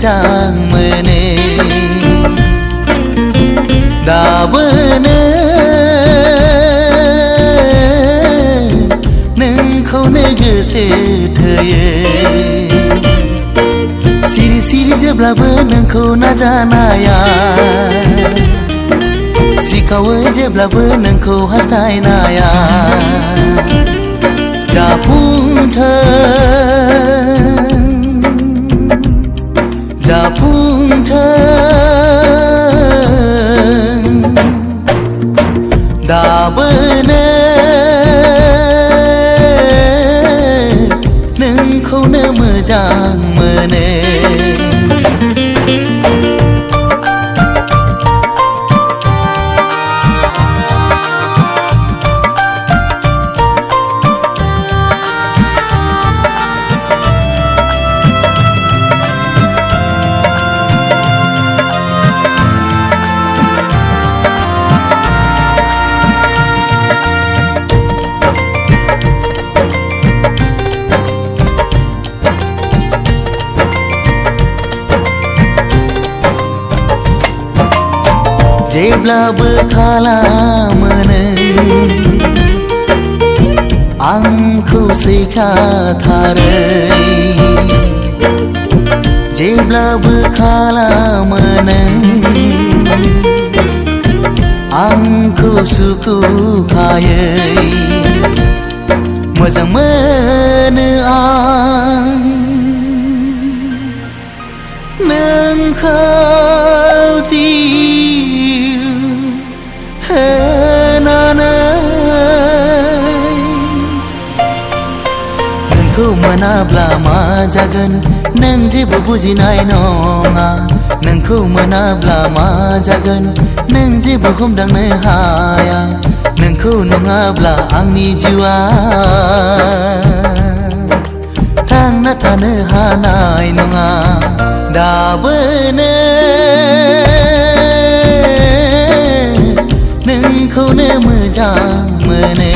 मोजां मोनो दाबोनो नोंखौनो गोसो थोयो सिरि सिरि जेब्लाबो नोंखौ नाजानाया सिखावो जेब्लाबो नोंखौ हास्थायनाया जाफुंथों दाबोनो नोंखौनो मोजां मोनो जेब्लाबो खालामो नों आंखौ सैखाथारै जेब्लाबो खालामो नों आंखौ सुखुखायै मोजां मोनो आं नोंखौ नोंखौ मोनाब्ला मा जागोन नों जेबो बुजिनाय नङा नोंखौ मोनाब्ला मा जागोन नों जेबो हमदांनो हाया नोंखौ नङाब्ला आंनि जिउआ थांना थानो हानाय नङा दाबोनो नोंखौनो मोजां मोनो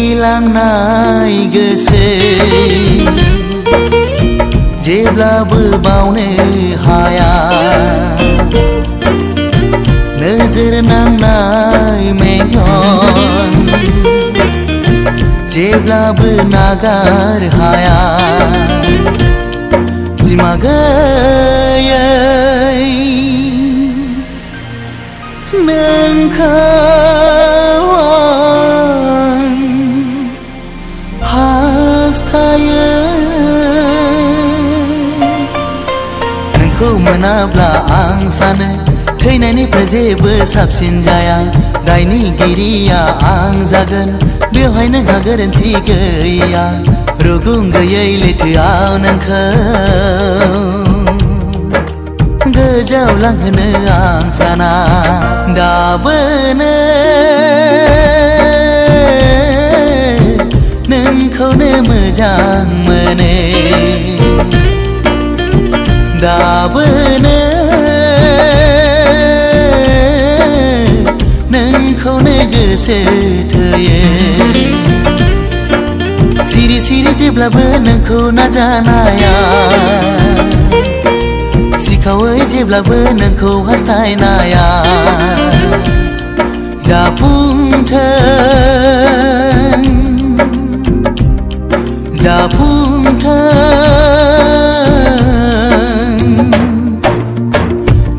मिहिलांनाय गोसो जेब्लाबो बावनो हाया नोजोर नांनाय मेगन जेब्लाबो नागार हाया सिमा गैयै नोंखौ नोंखौ मोनाब्ला आं सानो थैनायनिफ्राय जेबो साबसिन जाया दायनिगिरिया आं जागोन बेवहाय नोंहा गोरोन्थि गैया रुगुं गैयै लैथोआव नोंखौ गोजौआव लांहोनो आं साना दाबोनो नोंखौनो मोजां मोनो दाबोनो नोंखौनो गोसो थोयो सिरि सिरि जेब्लाबो नोंखौ नाजानाया सिखावै जेब्लाबो नोंखौ हास्थायनाया जाफुंथों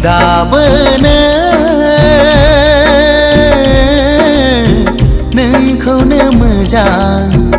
दाबोनो नोंखौनो मोजां